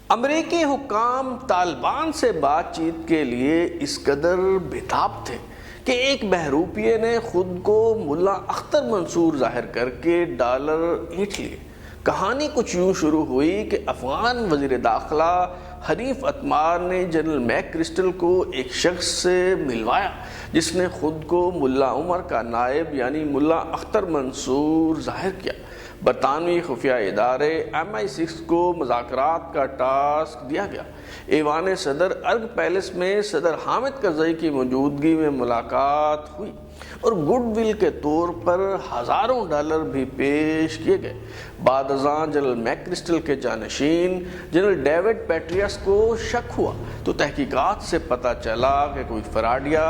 امریکی حکام طالبان سے بات چیت کے لیے اس قدر بےتاب تھے کہ ایک بہروپیے نے خود کو ملا اختر منصور ظاہر کر کے ڈالر اینٹ لیے۔ کہانی کچھ یوں شروع ہوئی کہ افغان وزیر داخلہ حنیف اتمار نے جنرل میک کرسٹل کو ایک شخص سے ملوایا جس نے خود کو ملا عمر کا نائب یعنی ملا اختر منصور ظاہر کیا۔ برطانوی خفیہ ادارے MI6 کو مذاکرات کا ٹاسک دیا گیا۔ ایوان صدر ارگ پیلس میں صدر حامد کرزئی کی موجودگی میں ملاقات ہوئی اور گڈ ول کے طور پر ہزاروں ڈالر بھی پیش کیے گئے۔ بعد ازاں جنرل میک کرسٹل کے جانشین جنرل ڈیوڈ پیٹریاس کو شک ہوا تو تحقیقات سے پتہ چلا کہ کوئی فراڈیا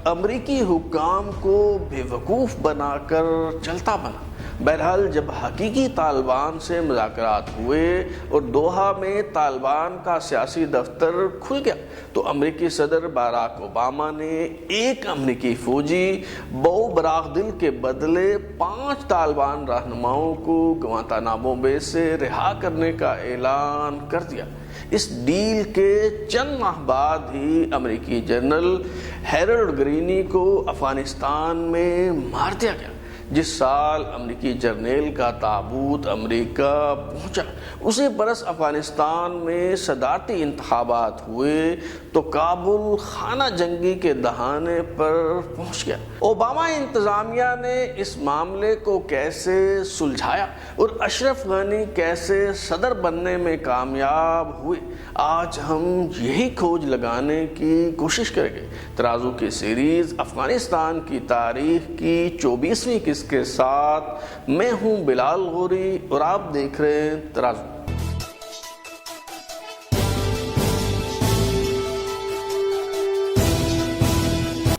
امریکی حکام کو بے وقوف بنا کر چلتا بنا۔ بہرحال جب حقیقی طالبان سے مذاکرات ہوئے اور دوحہ میں طالبان کا سیاسی دفتر کھل گیا تو امریکی صدر باراک اوباما نے ایک امریکی فوجی بو براق دل کے بدلے 5 طالبان رہنماؤں کو گوانتانامو بے سے رہا کرنے کا اعلان کر دیا۔ اس ڈیل کے چند ماہ بعد ہی امریکی جنرل ہیرلڈ گرینی کو افغانستان میں مار دیا گیا۔ جس سال امریکی جرنیل کا تابوت امریکہ پہنچا اسی برس افغانستان میں صدارتی انتخابات ہوئے تو کابل خانہ جنگی کے دہانے پر پہنچ گیا۔ اوباما انتظامیہ نے اس معاملے کو کیسے سلجھایا اور اشرف غنی کیسے صدر بننے میں کامیاب ہوئے، آج ہم یہی کھوج لگانے کی کوشش کریں گے۔ ترازو کی سیریز افغانستان کی تاریخ کی 24ویں قسط کے ساتھ میں ہوں بلال غوری اور آپ دیکھ رہے ہیں ترازو۔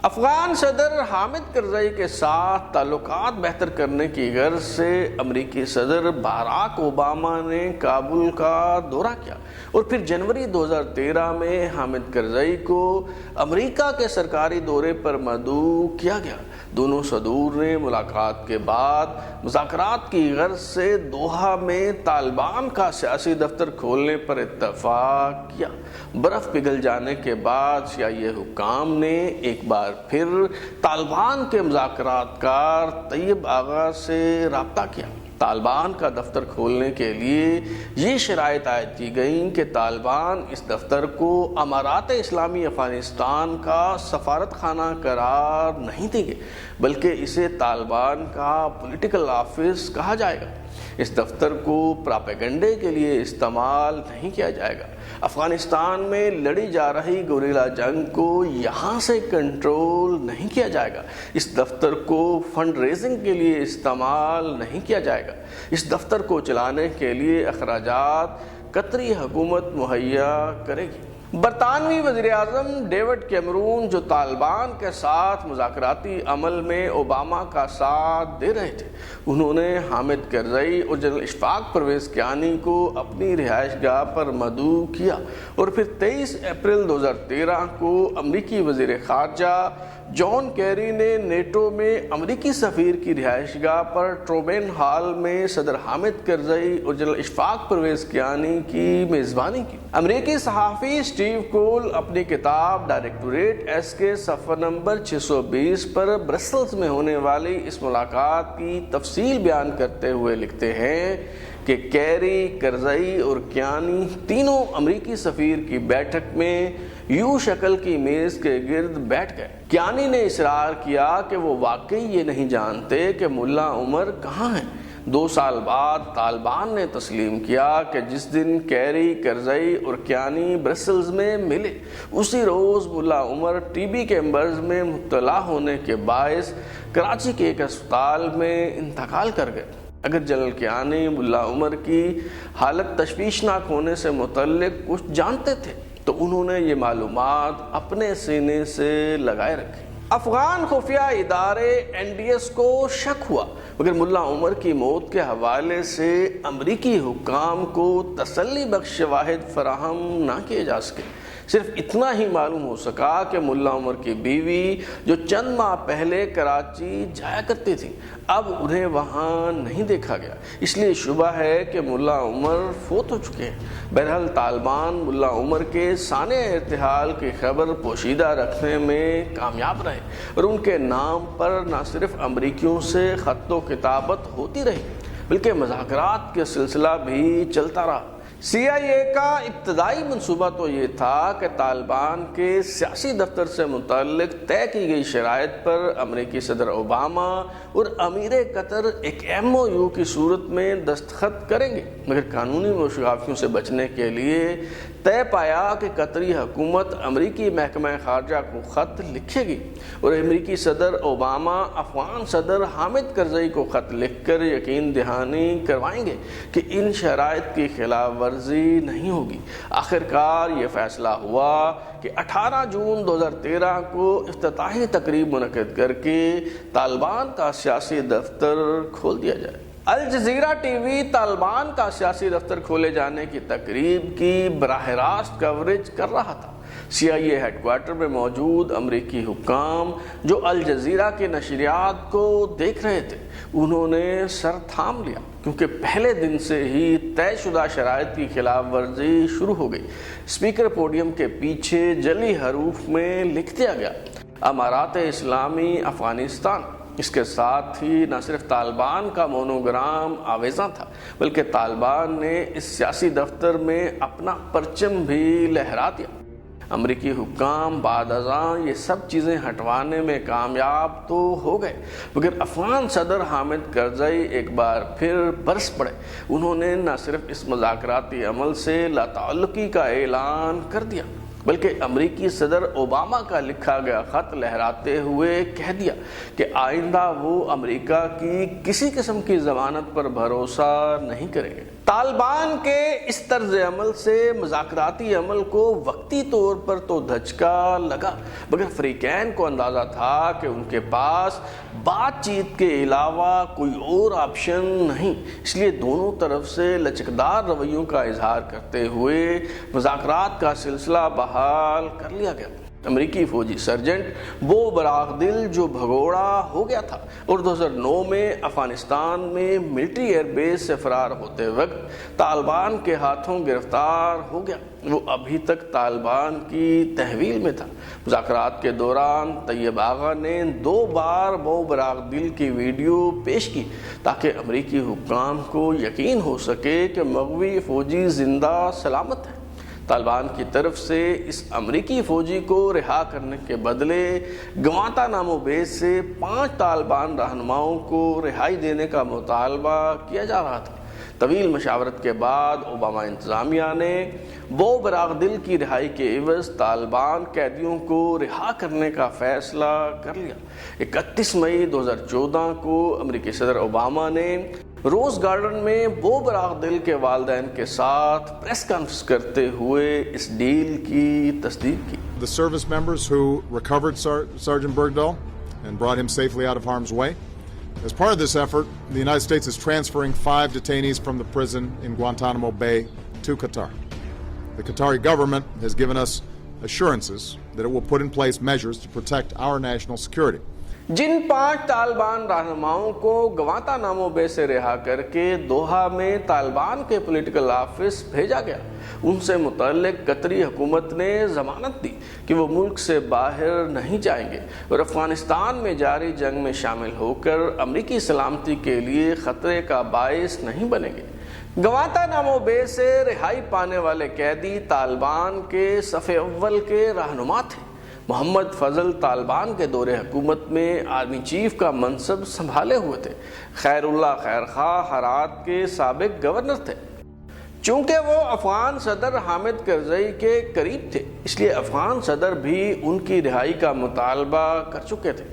افغان صدر حامد کرزئی کے ساتھ تعلقات بہتر کرنے کی غرض سے امریکی صدر باراک اوباما نے کابل کا دورہ کیا اور پھر جنوری 2013 میں حامد کرزئی کو امریکہ کے سرکاری دورے پر مدعو کیا گیا۔ دونوں صدور نے ملاقات کے بعد مذاکرات کی غرض سے دوحہ میں طالبان کا سیاسی دفتر کھولنے پر اتفاق کیا۔ برف پگھل جانے کے بعد سیاسی حکام نے ایک بار پھر طالبان کے مذاکرات کار طیب آغا سے رابطہ کیا۔ طالبان کا دفتر کھولنے کے لیے یہ شرائط عائد کی گئیں کہ طالبان اس دفتر کو امارات اسلامی افغانستان کا سفارت خانہ قرار نہیں دیں گے بلکہ اسے طالبان کا پولیٹیکل آفس کہا جائے گا۔ اس دفتر کو پراپیگنڈے کے لیے استعمال نہیں کیا جائے گا۔ افغانستان میں لڑی جا رہی گوریلا جنگ کو یہاں سے کنٹرول نہیں کیا جائے گا۔ اس دفتر کو فنڈ ریزنگ کے لیے استعمال نہیں کیا جائے گا۔ اس دفتر کو چلانے کے لیے اخراجات قطری حکومت مہیا کرے گی۔ برطانوی وزیر اعظم ڈیوڈ کیمرون جو طالبان کے ساتھ مذاکراتی عمل میں اوباما کا ساتھ دے رہے تھے، انہوں نے حامد کرزئی اور جنرل اشفاق پرویز کیانی کو اپنی رہائش گاہ پر مدعو کیا اور پھر 23 اپریل 2013 کو امریکی وزیر خارجہ جان کیری نے نیٹو میں امریکی سفیر کی رہائش گاہ پر ٹرومین ہال میں صدر حامد کرزئی اور جنرل اشفاق پرویز کیانی کی میزبانی کی۔ امریکی صحافی اسٹیو کول اپنی کتاب ڈائریکٹوریٹ ایس کے صفحہ نمبر 620 پر برسلز میں ہونے والی اس ملاقات کی تفصیل بیان کرتے ہوئے لکھتے ہیں کہ کیری، کرزئی اور کیانی تینوں امریکی سفیر کی بیٹھک میں یو شکل کی میز کے گرد بیٹھ گئے۔ کیانی نے اصرار کیا کہ وہ واقعی یہ نہیں جانتے کہ ملا عمر کہاں ہیں۔ 2 سال بعد طالبان نے تسلیم کیا کہ جس دن کیری، کرزئی اور کیانی برسلز میں ملے اسی روز ملا عمر TB کے مرض میں مبتلا ہونے کے باعث کراچی کے ایک اسپتال میں انتقال کر گئے۔ اگر جنرل کیانی ملا عمر کی حالت تشویشناک ہونے سے متعلق کچھ جانتے تھے تو انہوں نے یہ معلومات اپنے سینے سے لگائے رکھی۔ افغان خفیہ ادارے NDS کو شک ہوا مگر ملا عمر کی موت کے حوالے سے امریکی حکام کو تسلی بخش شواہد فراہم نہ کیے جا سکے۔ صرف اتنا ہی معلوم ہو سکا کہ ملا عمر کی بیوی جو چند ماہ پہلے کراچی جایا کرتی تھی اب انہیں وہاں نہیں دیکھا گیا، اس لیے شبہ ہے کہ ملا عمر فوت ہو چکے ہیں۔ بہرحال طالبان ملا عمر کے سانحہ ارتحال کی خبر پوشیدہ رکھنے میں کامیاب رہے اور ان کے نام پر نہ صرف امریکیوں سے خط و کتابت ہوتی رہی بلکہ مذاکرات کا سلسلہ بھی چلتا رہا۔ سی آئی اے کا ابتدائی منصوبہ تو یہ تھا کہ طالبان کے سیاسی دفتر سے متعلق طے کی گئی شرائط پر امریکی صدر اوباما اور امیر قطر ایک MOU کی صورت میں دستخط کریں گے، مگر قانونی مشاغفیوں سے بچنے کے لیے طے پایا کہ قطری حکومت امریکی محکمہ خارجہ کو خط لکھے گی اور امریکی صدر اوباما افغان صدر حامد کرزئی کو خط لکھ کر یقین دہانی کروائیں گے کہ ان شرائط کی خلاف ورزی نہیں ہوگی۔ آخرکار یہ فیصلہ ہوا کہ 18 جون 2013 کو افتتاحی تقریب منعقد کر کے طالبان کا سیاسی دفتر کھول دیا جائے۔ الجزیرہ ٹی وی طالبان کا سیاسی دفتر کھولے جانے کی تقریب کی براہ راست کوریج کر رہا تھا۔ سی آئی اے ہیڈ کوارٹر میں موجود امریکی حکام جو الجزیرہ کے نشریات کو دیکھ رہے تھے انہوں نے سر تھام لیا، کیونکہ پہلے دن سے ہی طے شدہ شرائط کی خلاف ورزی شروع ہو گئی۔ اسپیکر پوڈیم کے پیچھے جلی حروف میں لکھ دیا گیا امارات اسلامی افغانستان۔ اس کے ساتھ ہی نہ صرف طالبان کا مونوگرام آویزاں تھا بلکہ طالبان نے اس سیاسی دفتر میں اپنا پرچم بھی لہرا دیا۔ امریکی حکام بعد ازاں یہ سب چیزیں ہٹوانے میں کامیاب تو ہو گئے مگر افغان صدر حامد کرزئی ایک بار پھر برس پڑے۔ انہوں نے نہ صرف اس مذاکراتی عمل سے لا تعلقی کا اعلان کر دیا بلکہ امریکی صدر اوباما کا لکھا گیا خط لہراتے ہوئے کہہ دیا کہ آئندہ وہ امریکہ کی کسی قسم کی ضمانت پر بھروسہ نہیں کریں گے۔ طالبان کے اس طرز عمل سے مذاکراتی عمل کو وقتی طور پر تو دھچکا لگا مگر فریقین کو اندازہ تھا کہ ان کے پاس بات چیت کے علاوہ کوئی اور آپشن نہیں، اس لیے دونوں طرف سے لچکدار رویوں کا اظہار کرتے ہوئے مذاکرات کا سلسلہ بحال کر لیا گیا۔ امریکی فوجی سرجنٹ بو براق دل جو بھگوڑا ہو گیا تھا اور 2009 میں افغانستان میں ملٹری ایئر بیس سے فرار ہوتے وقت طالبان کے ہاتھوں گرفتار ہو گیا، وہ ابھی تک طالبان کی تحویل میں تھا۔ مذاکرات کے دوران طیب آغا نے 2 بار بو براق دل کی ویڈیو پیش کی تاکہ امریکی حکام کو یقین ہو سکے کہ مغوی فوجی زندہ سلامت ہے۔ طالبان کی طرف سے اس امریکی فوجی کو رہا کرنے کے بدلے گوانتا نامو بیس سے 5 طالبان رہنماؤں کو رہائی دینے کا مطالبہ کیا جا رہا تھا۔ طویل مشاورت کے بعد اوباما انتظامیہ نے بو براق دل کی رہائی کے عوض طالبان قیدیوں کو رہا کرنے کا فیصلہ کر لیا۔ 31 مئی 2014 کو امریکی صدر اوباما نے روز گارڈن میں بو براق دل کے والدین کے ساتھ پریس کانفرنس کرتے ہوئے اس ڈیل کی تصدیق کی۔ The service members who recovered Sergeant Bergdahl and brought him safely out of harm's way. As part of this effort, the United States is transferring 5 detainees from the prison in Guantanamo Bay to Qatar. The Qatari government has given us assurances that it will put in place measures to protect our national security. جن 5 طالبان رہنماؤں کو گوانتا نامو بے سے رہا کر کے Doha میں طالبان کے پولیٹیکل آفس بھیجا گیا ان سے متعلق قطری حکومت نے ضمانت دی کہ وہ ملک سے باہر نہیں جائیں گے اور افغانستان میں جاری جنگ میں شامل ہو کر امریکی سلامتی کے لیے خطرے کا باعث نہیں بنیں گے۔ گوانتا نامو بے سے رہائی پانے والے قیدی طالبان کے صف اول کے رہنما تھے۔ محمد فضل طالبان کے دور حکومت میں آرمی چیف کا منصب سنبھالے ہوئے تھے۔ خیر اللہ خیرخواہ ہرات کے سابق گورنر تھے۔ چونکہ وہ افغان صدر حامد کرزئی کے قریب تھے اس لیے افغان صدر بھی ان کی رہائی کا مطالبہ کر چکے تھے۔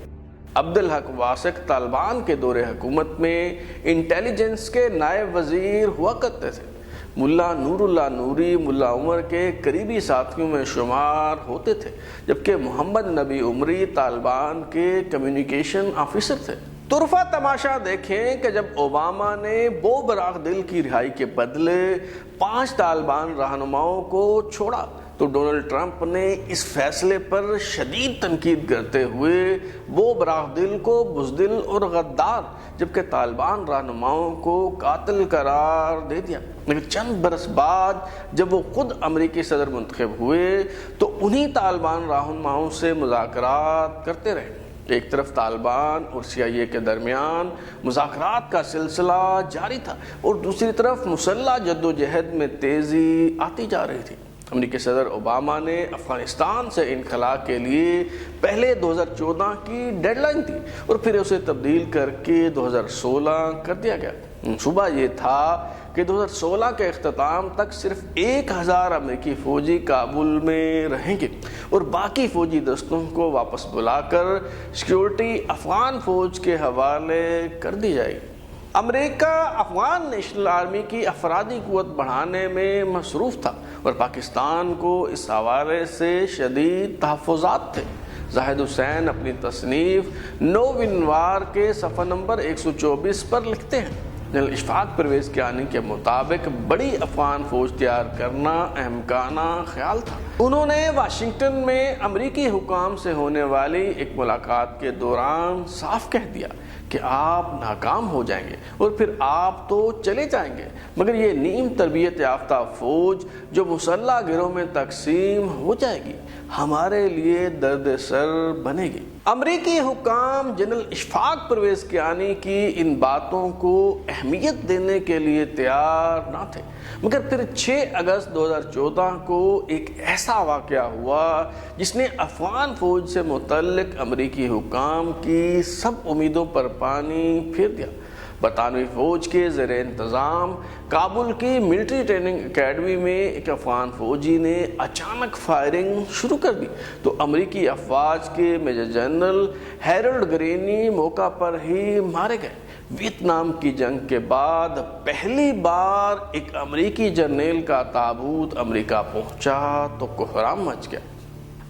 عبدالحق واسق طالبان کے دور حکومت میں انٹیلیجنس کے نائب وزیر ہوا کرتے تھے۔ ملا نور اللہ نوری ملا عمر کے قریبی ساتھیوں میں شمار ہوتے تھے جبکہ محمد نبی عمری طالبان کے کمیونیکیشن آفیسر تھے۔ طرفہ تماشا دیکھیں کہ جب اوباما نے بو براق دل کی رہائی کے بدلے 5 طالبان رہنماؤں کو چھوڑا تو ڈونلڈ ٹرمپ نے اس فیصلے پر شدید تنقید کرتے ہوئے وہ براہ دل کو بزدل اور غدار جبکہ طالبان رہنماؤں کو قاتل قرار دے دیا۔ لیکن چند برس بعد جب وہ خود امریکی صدر منتخب ہوئے تو انہی طالبان رہنماؤں سے مذاکرات کرتے رہے۔ ایک طرف طالبان اور CIA کے درمیان مذاکرات کا سلسلہ جاری تھا اور دوسری طرف مسلح جدوجہد میں تیزی آتی جا رہی تھی۔ امریکی صدر اوباما نے افغانستان سے انخلاء کے لیے پہلے 2014 کی ڈیڈ لائن تھی اور پھر اسے تبدیل کر کے 2016 کر دیا گیا۔ منصوبہ یہ تھا کہ 2016 کے اختتام تک صرف 1000 امریکی فوجی کابل میں رہیں گے اور باقی فوجی دستوں کو واپس بلا کر سیکیورٹی افغان فوج کے حوالے کر دی جائے گی۔ امریکہ افغان نیشنل آرمی کی افرادی قوت بڑھانے میں مصروف تھا اور پاکستان کو اس حوالے سے شدید تحفظات تھے۔ زاہد حسین اپنی تصنیف نو ونوار کے صفحہ نمبر 124 پر لکھتے ہیں، جنرل اشفاق پرویز کیانی کے مطابق بڑی افغان فوج تیار کرنا احمقانہ خیال تھا۔ انہوں نے واشنگٹن میں امریکی حکام سے ہونے والی ایک ملاقات کے دوران صاف کہہ دیا کہ آپ ناکام ہو جائیں گے اور پھر آپ تو چلے جائیں گے، مگر یہ نیم تربیت یافتہ فوج جو مسلح گروہ میں تقسیم ہو جائے گی ہمارے لیے درد سر بنے گی۔ امریکی حکام جنرل اشفاق پرویز کیانی کی ان باتوں کو اہمیت دینے کے لیے تیار نہ تھے، مگر پھر 6 اگست 2014 کو ایک ایسا واقعہ ہوا جس نے افغان فوج سے متعلق امریکی حکام کی سب امیدوں پر پانی پھیر دیا۔ برطانوی فوج کے زیر انتظام کابل کی ملٹری ٹریننگ اکیڈمی میں ایک افغان فوجی نے اچانک فائرنگ شروع کر دی تو امریکی افواج کے میجر جنرل ہیرلڈ گرینی موقع پر ہی مارے گئے۔ ویتنام کی جنگ کے بعد پہلی بار ایک امریکی جرنیل کا تابوت امریکہ پہنچا تو کوہرام مچ گیا۔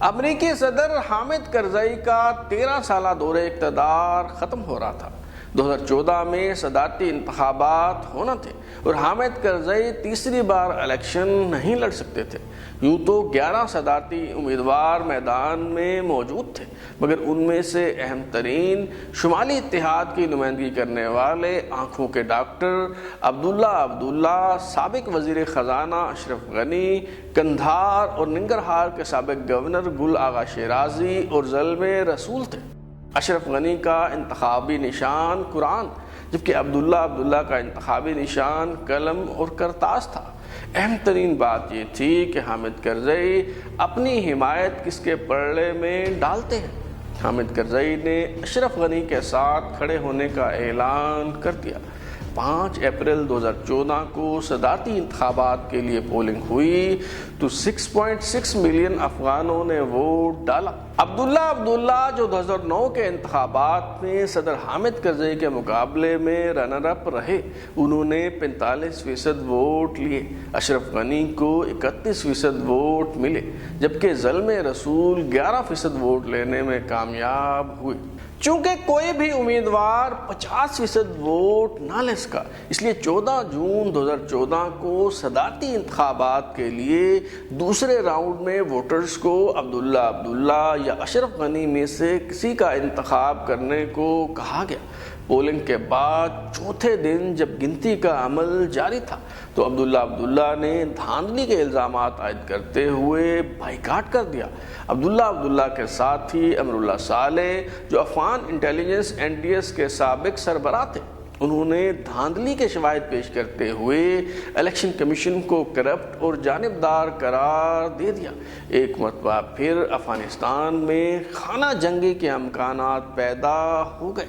امریکی صدر حامد کرزئی کا 13 سالہ دور اقتدار ختم ہو رہا تھا۔ 2014 میں صدارتی انتخابات ہونا تھے اور حامد کرزئی تیسری بار الیکشن نہیں لڑ سکتے تھے۔ یوں تو 11 صدارتی امیدوار میدان میں موجود تھے، مگر ان میں سے اہم ترین شمالی اتحاد کی نمائندگی کرنے والے آنکھوں کے ڈاکٹر عبداللہ، سابق وزیر خزانہ اشرف غنی، قندھار اور ننگرہار کے سابق گورنر گل آغا شیرازی اور زلمے رسول تھے۔ اشرف غنی کا انتخابی نشان قرآن جبکہ عبداللہ کا انتخابی نشان قلم اور کرتاس تھا۔ اہم ترین بات یہ تھی کہ حامد کرزئی اپنی حمایت کس کے پلڑے میں ڈالتے ہیں۔ حامد کرزئی نے اشرف غنی کے ساتھ کھڑے ہونے کا اعلان کر دیا۔ 5 اپریل 2014 کو صدارتی انتخابات کے لیے پولنگ ہوئی تو 6.6 ملین افغانوں نے ووٹ ڈالا۔ عبداللہ جو 2009 کے انتخابات میں صدر حامد کرزئی کے مقابلے میں رنر اپ رہے، انہوں نے 45% ووٹ لیے۔ اشرف غنی کو 31% ووٹ ملے جبکہ زلمے رسول 11% ووٹ لینے میں کامیاب ہوئے۔ چونکہ کوئی بھی امیدوار 50% ووٹ نہ لے سکا، اس لیے 14 جون 2014 کو صدارتی انتخابات کے لیے دوسرے راؤنڈ میں ووٹرز کو عبداللہ یا اشرف غنی میں سے کسی کا انتخاب کرنے کو کہا گیا۔ پولنگ کے بعد چوتھے دن جب گنتی کا عمل جاری تھا تو عبداللہ نے دھاندلی کے الزامات عائد کرتے ہوئے بائیکاٹ کر دیا۔ عبداللہ کے ساتھ ہی امراللہ صالح جو افغان انٹیلیجنس NTS کے سابق سربراہ تھے، انہوں نے دھاندلی کے شواہد پیش کرتے ہوئے الیکشن کمیشن کو کرپٹ اور جانبدار قرار دے دیا۔ ایک مرتبہ پھر افغانستان میں خانہ جنگی کے امکانات پیدا ہو گئے۔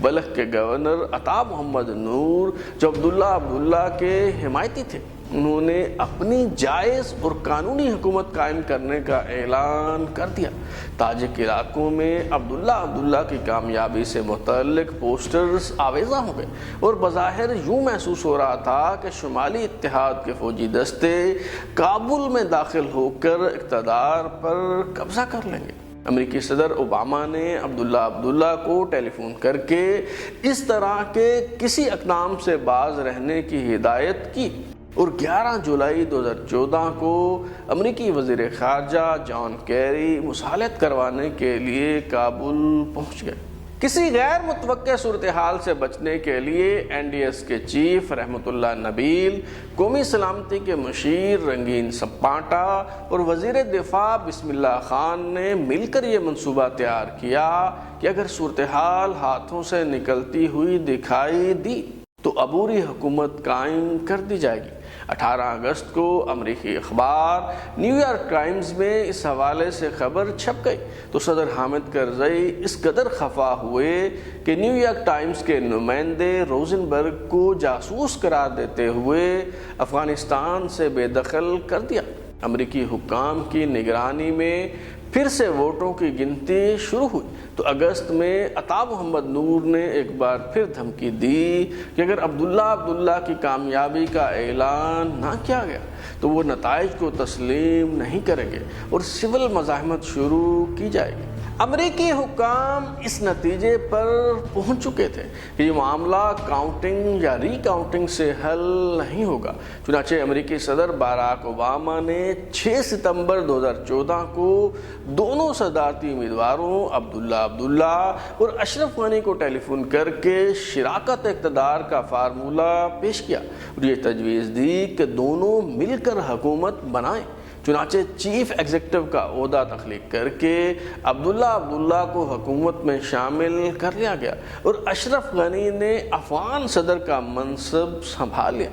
بلخ کے گورنر عطا محمد نور جو عبداللہ کے حمایتی تھے، انہوں نے اپنی جائز اور قانونی حکومت قائم کرنے کا اعلان کر دیا۔ تاجک علاقوں میں عبداللہ کی کامیابی سے متعلق پوسٹرز آویزاں ہو گئے اور بظاہر یوں محسوس ہو رہا تھا کہ شمالی اتحاد کے فوجی دستے کابل میں داخل ہو کر اقتدار پر قبضہ کر لیں گے۔ امریکی صدر اوباما نے عبداللہ کو ٹیلی فون کر کے اس طرح کے کسی اقدام سے باز رہنے کی ہدایت کی۔ اور 11 جولائی 2014 کو امریکی وزیر خارجہ جان کیری مصالحت کروانے کے لیے کابل پہنچ گئے۔ کسی غیر متوقع صورتحال سے بچنے کے لیے این ڈی ایس کے چیف رحمت اللہ نبیل، قومی سلامتی کے مشیر رنگین سپاٹا اور وزیر دفاع بسم اللہ خان نے مل کر یہ منصوبہ تیار کیا کہ اگر صورتحال ہاتھوں سے نکلتی ہوئی دکھائی دی تو عبوری حکومت قائم کر دی جائے گی۔ 18 اگست کو امریکی اخبار نیو یارک ٹائمز میں اس حوالے سے خبر چھپ گئی تو صدر حامد کرزئی اس قدر خفا ہوئے کہ نیو یارک ٹائمز کے نمائندے روزنبرگ کو جاسوس قرار دیتے ہوئے افغانستان سے بے دخل کر دیا۔ امریکی حکام کی نگرانی میں پھر سے ووٹوں کی گنتی شروع ہوئی تو اگست میں عطا محمد نور نے ایک بار پھر دھمکی دی کہ اگر عبداللہ کی کامیابی کا اعلان نہ کیا گیا تو وہ نتائج کو تسلیم نہیں کریں گے اور سول مزاحمت شروع کی جائے گی۔ امریکی حکام اس نتیجے پر پہنچ چکے تھے کہ یہ معاملہ کاؤنٹنگ یا ری کاؤنٹنگ سے حل نہیں ہوگا، چنانچہ امریکی صدر باراک اوباما نے 6 ستمبر 2014 کو دونوں صدارتی امیدواروں عبداللہ اور اشرف غنی کو ٹیلی فون کر کے شراکت اقتدار کا فارمولہ پیش کیا اور یہ تجویز دی کہ دونوں مل کر حکومت بنائیں۔ چنانچہ چیف ایگزیکٹو کا عہدہ تخلیق کر کے عبداللہ کو حکومت میں شامل کر لیا گیا اور اشرف غنی نے افغان صدر کا منصب سنبھال لیا۔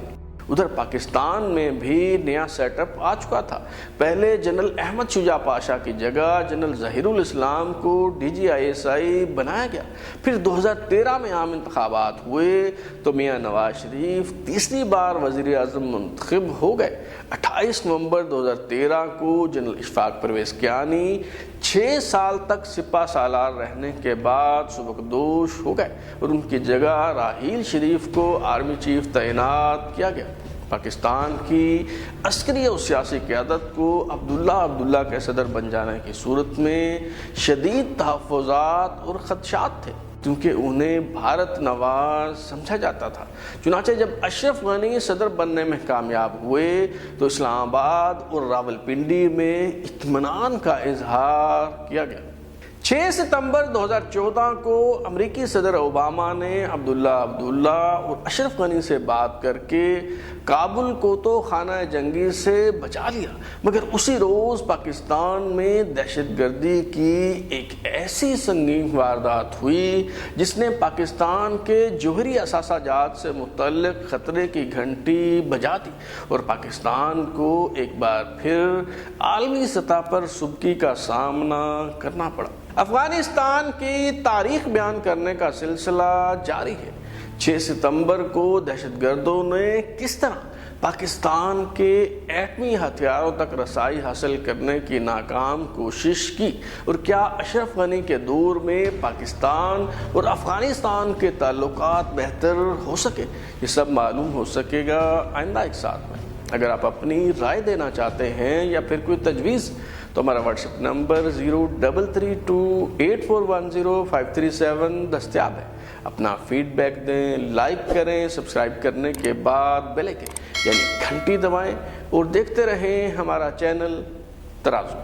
ادھر پاکستان میں بھی نیا سیٹ اپ آ چکا تھا۔ پہلے جنرل احمد شجاع پاشا کی جگہ جنرل ظہیر الاسلام کو D G I S I بنایا گیا۔ پھر 2013 میں عام انتخابات ہوئے تو میاں نواز شریف تیسری بار وزیر اعظم منتخب ہو گئے۔ 28 نومبر 2013 کو جنرل اشفاق پرویز کیانی 6 سال تک سپہ سالار رہنے کے بعد سبکدوش ہو گئے اور ان کی جگہ راحیل شریف کو آرمی چیف تعینات کیا گیا۔ پاکستان کی عسکری اور سیاسی قیادت کو عبداللہ کے صدر بن جانے کی صورت میں شدید تحفظات اور خدشات تھے کیونکہ انہیں بھارت نواز سمجھا جاتا تھا۔ چنانچہ جب اشرف غنی صدر بننے میں کامیاب ہوئے تو اسلام آباد اور راولپنڈی میں اطمینان کا اظہار کیا گیا۔ 6 ستمبر 2014 کو امریکی صدر اوباما نے عبداللہ اور اشرف غنی سے بات کر کے کابل کو تو خانہ جنگی سے بچا لیا، مگر اسی روز پاکستان میں دہشت گردی کی ایک ایسی سنگین واردات ہوئی جس نے پاکستان کے جوہری اثاثہ جات سے متعلق خطرے کی گھنٹی بجا دی اور پاکستان کو ایک بار پھر عالمی سطح پر سبکی کا سامنا کرنا پڑا۔ افغانستان کی تاریخ بیان کرنے کا سلسلہ جاری ہے۔ 6 ستمبر کو دہشت گردوں نے کس طرح پاکستان کے ایٹمی ہتھیاروں تک رسائی حاصل کرنے کی ناکام کوشش کی اور کیا اشرف غنی کے دور میں پاکستان اور افغانستان کے تعلقات بہتر ہو سکے، یہ سب معلوم ہو سکے گا آئندہ ایک ساتھ میں۔ اگر آپ اپنی رائے دینا چاہتے ہیں یا پھر کوئی تجویز تو ہمارا واٹس ایپ نمبر 033284105337 دستیاب ہے۔ اپنا فیڈ بیک دیں، لائک کریں، سبسکرائب کرنے کے بعد بیل آئکن یعنی گھنٹی دبائیں اور دیکھتے رہیں ہمارا چینل ترازو۔